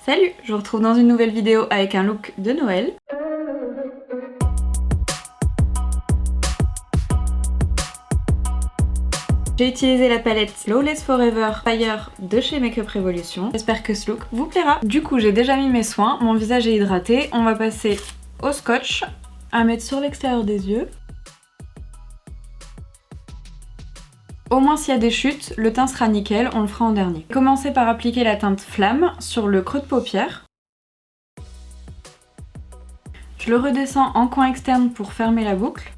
Salut, je vous retrouve dans une nouvelle vidéo avec un look de Noël. J'ai utilisé la palette Flawless Forever Fire de chez Makeup Revolution. J'espère que ce look vous plaira. Du coup, j'ai déjà mis mes soins, mon visage est hydraté. On va passer au scotch à mettre sur l'extérieur des yeux. Au moins s'il y a des chutes, le teint sera nickel, on le fera en dernier. Commencez par appliquer la teinte Flamme sur le creux de paupière. Je le redescends en coin externe pour fermer la boucle.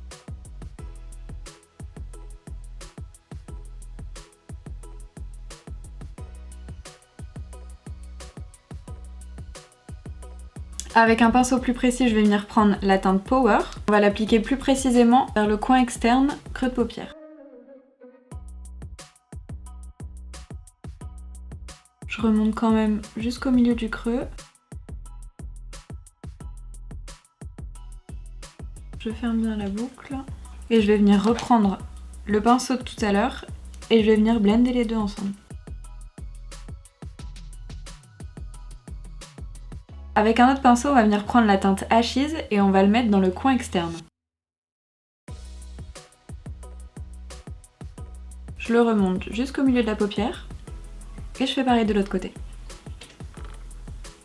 Avec un pinceau plus précis, je vais venir prendre la teinte Power. On va l'appliquer plus précisément vers le coin externe, creux de paupière. Je remonte quand même jusqu'au milieu du creux. Je ferme bien la boucle. Et je vais venir reprendre le pinceau de tout à l'heure et je vais venir blender les deux ensemble. Avec un autre pinceau, on va venir prendre la teinte Ashes et on va le mettre dans le coin externe. Je le remonte jusqu'au milieu de la paupière et je fais pareil de l'autre côté.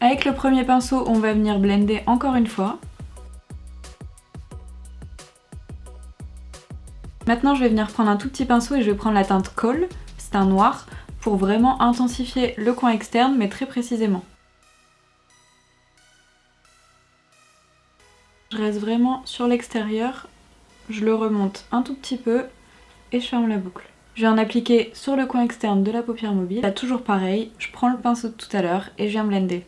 Avec le premier pinceau, on va venir blender encore une fois. Maintenant, je vais venir prendre un tout petit pinceau et je vais prendre la teinte Kohl, c'est un noir, pour vraiment intensifier le coin externe, mais très précisément. Je reste vraiment sur l'extérieur, je le remonte un tout petit peu et je ferme la boucle. Je viens en appliquer sur le coin externe de la paupière mobile. Là, toujours pareil, je prends le pinceau de tout à l'heure et je viens blender.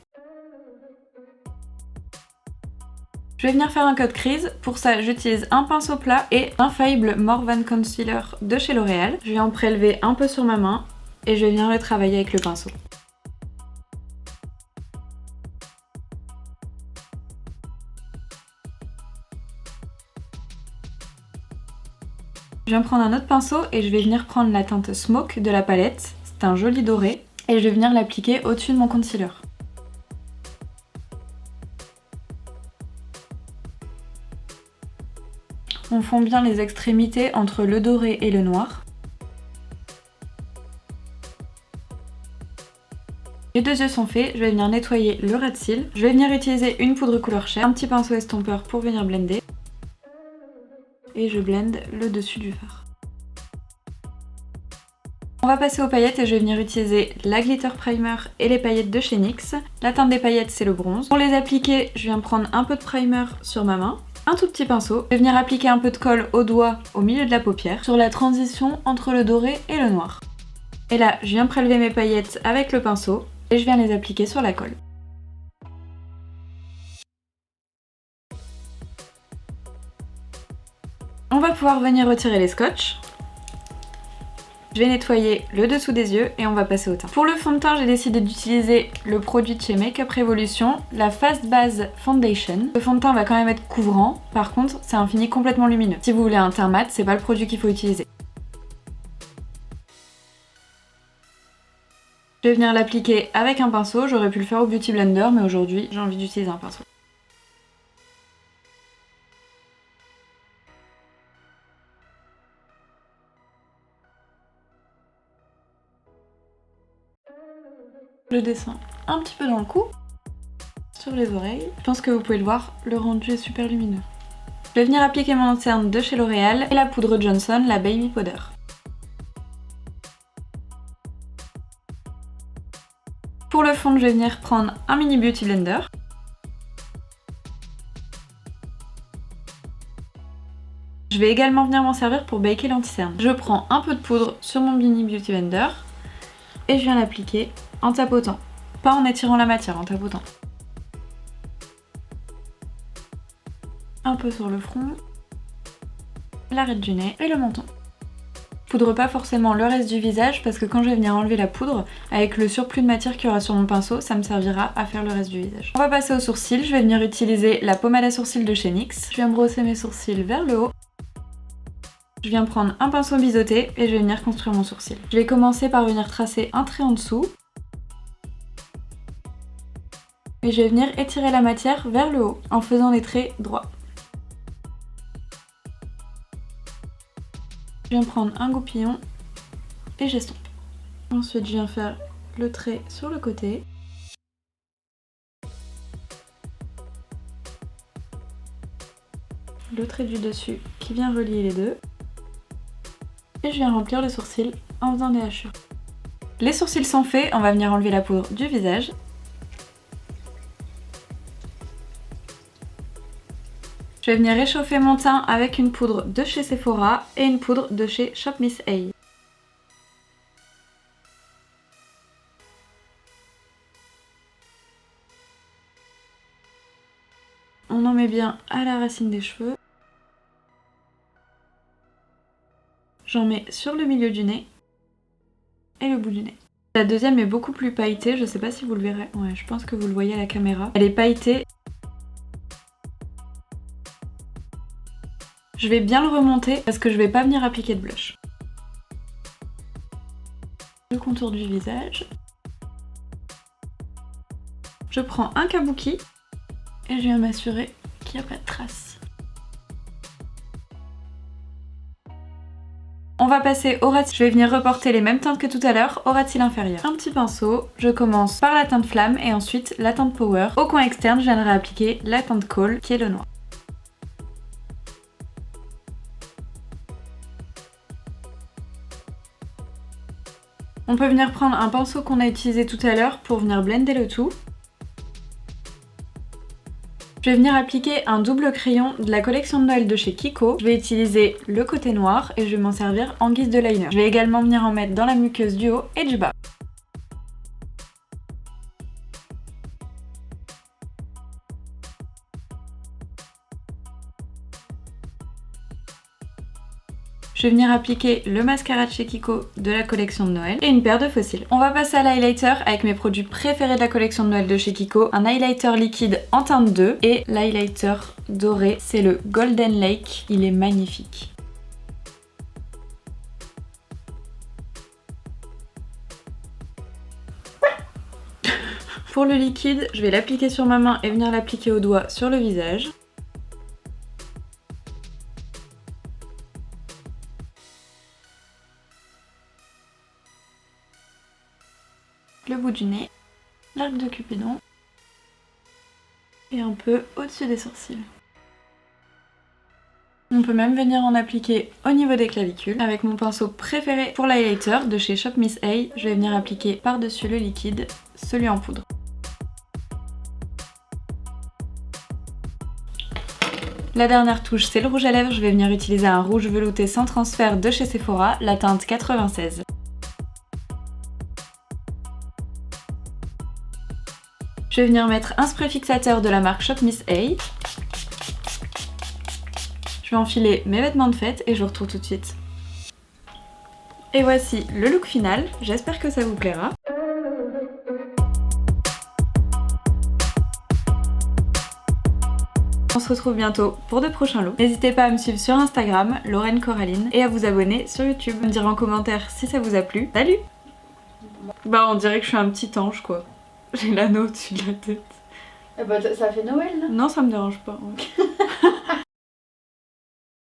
Je vais venir faire un cut crease. Pour ça, j'utilise un pinceau plat et l'Infaillible Morvan Concealer de chez L'Oréal. Je viens en prélever un peu sur ma main et je vais venir le travailler avec le pinceau. Je viens prendre un autre pinceau et je vais venir prendre la teinte Smoke de la palette. C'est un joli doré. Et je vais venir l'appliquer au-dessus de mon concealer. On fond bien les extrémités entre le doré et le noir. Les deux yeux sont faits, je vais venir nettoyer le ras de cils. Je vais venir utiliser une poudre couleur chair, un petit pinceau estompeur pour venir blender. Et je blende le dessus du fard. On va passer aux paillettes et je vais venir utiliser la Glitter Primer et les paillettes de chez NYX. La teinte des paillettes, c'est le bronze. Pour les appliquer, je viens prendre un peu de primer sur ma main, un tout petit pinceau. Je vais venir appliquer un peu de colle au doigt au milieu de la paupière, sur la transition entre le doré et le noir. Et là, je viens prélever mes paillettes avec le pinceau et je viens les appliquer sur la colle. On va pouvoir venir retirer les scotch. Je vais nettoyer le dessous des yeux et on va passer au teint. Pour le fond de teint, j'ai décidé d'utiliser le produit de chez Makeup Revolution, la Fast Base Foundation. Le fond de teint va quand même être couvrant, par contre c'est un fini complètement lumineux. Si vous voulez un teint mat, c'est pas le produit qu'il faut utiliser. Je vais venir l'appliquer avec un pinceau, j'aurais pu le faire au Beauty Blender, mais aujourd'hui j'ai envie d'utiliser un pinceau. Je descends un petit peu dans le cou, sur les oreilles. Je pense que vous pouvez le voir, le rendu est super lumineux. Je vais venir appliquer mon lanterne de chez L'Oréal et la poudre Johnson, la Baby Powder. Pour le fond, je vais venir prendre un mini Beauty Blender. Je vais également venir m'en servir pour baker l'anti-cerne. Je prends un peu de poudre sur mon mini Beauty Blender et je viens l'appliquer en tapotant. Pas en étirant la matière, en tapotant. Un peu sur le front, l'arête du nez et le menton. Poudre pas forcément le reste du visage parce que quand je vais venir enlever la poudre, avec le surplus de matière qu'il y aura sur mon pinceau, ça me servira à faire le reste du visage. On va passer aux sourcils, je vais venir utiliser la pommade à sourcils de chez NYX. Je viens brosser mes sourcils vers le haut. Je viens prendre un pinceau biseauté et je vais venir construire mon sourcil. Je vais commencer par venir tracer un trait en dessous. Et je vais venir étirer la matière vers le haut en faisant des traits droits. Je viens prendre un goupillon et j'estompe. Ensuite je viens faire le trait sur le côté. Le trait du dessus qui vient relier les deux. Et je viens remplir le sourcil en faisant des hachures. Les sourcils sont faits, on va venir enlever la poudre du visage. Je vais venir réchauffer mon teint avec une poudre de chez Sephora et une poudre de chez Shop Miss A. On en met bien à la racine des cheveux. J'en mets sur le milieu du nez et le bout du nez. La deuxième est beaucoup plus pailletée, je sais pas si vous le verrez. Ouais, je pense que vous le voyez à la caméra. Elle est pailletée. Je vais bien le remonter parce que je vais pas venir appliquer de blush. Le contour du visage. Je prends un kabuki et je viens m'assurer qu'il n'y a pas de traces. On va passer au ras. Je vais venir reporter les mêmes teintes que tout à l'heure au ras de cils inférieur. Un petit pinceau, je commence par la teinte flamme et ensuite la teinte power. Au coin externe, je viendrai appliquer la teinte coal qui est le noir. On peut venir prendre un pinceau qu'on a utilisé tout à l'heure pour venir blender le tout. Je vais venir appliquer un double crayon de la collection de Noël de chez Kiko. Je vais utiliser le côté noir et je vais m'en servir en guise de liner. Je vais également venir en mettre dans la muqueuse du haut et du bas. Je vais venir appliquer le mascara de chez Kiko de la collection de Noël et une paire de faux cils. On va passer à l'highlighter avec mes produits préférés de la collection de Noël de chez Kiko. Un highlighter liquide en teinte 2 et l'highlighter doré, c'est le Golden Lake. Il est magnifique. Pour le liquide, je vais l'appliquer sur ma main et venir l'appliquer au doigt sur le visage. Le bout du nez, l'arc de Cupidon et un peu au-dessus des sourcils. On peut même venir en appliquer au niveau des clavicules. Avec mon pinceau préféré pour l'highlighter de chez Shop Miss A, je vais venir appliquer par-dessus le liquide, celui en poudre. La dernière touche, c'est le rouge à lèvres. Je vais venir utiliser un rouge velouté sans transfert de chez Sephora, la teinte 96. Je vais venir mettre un spray fixateur de la marque Shop Miss A. Je vais enfiler mes vêtements de fête et je vous retrouve tout de suite. Et voici le look final, j'espère que ça vous plaira. On se retrouve bientôt pour de prochains looks. N'hésitez pas à me suivre sur Instagram, Lorraine Coraline, et à vous abonner sur YouTube. Me dire en commentaire si ça vous a plu. Salut! Bah on dirait que je suis un petit ange quoi. J'ai l'anneau au-dessus de la tête. Eh bah, ça fait Noël là. Non, ça me dérange pas. Ouais.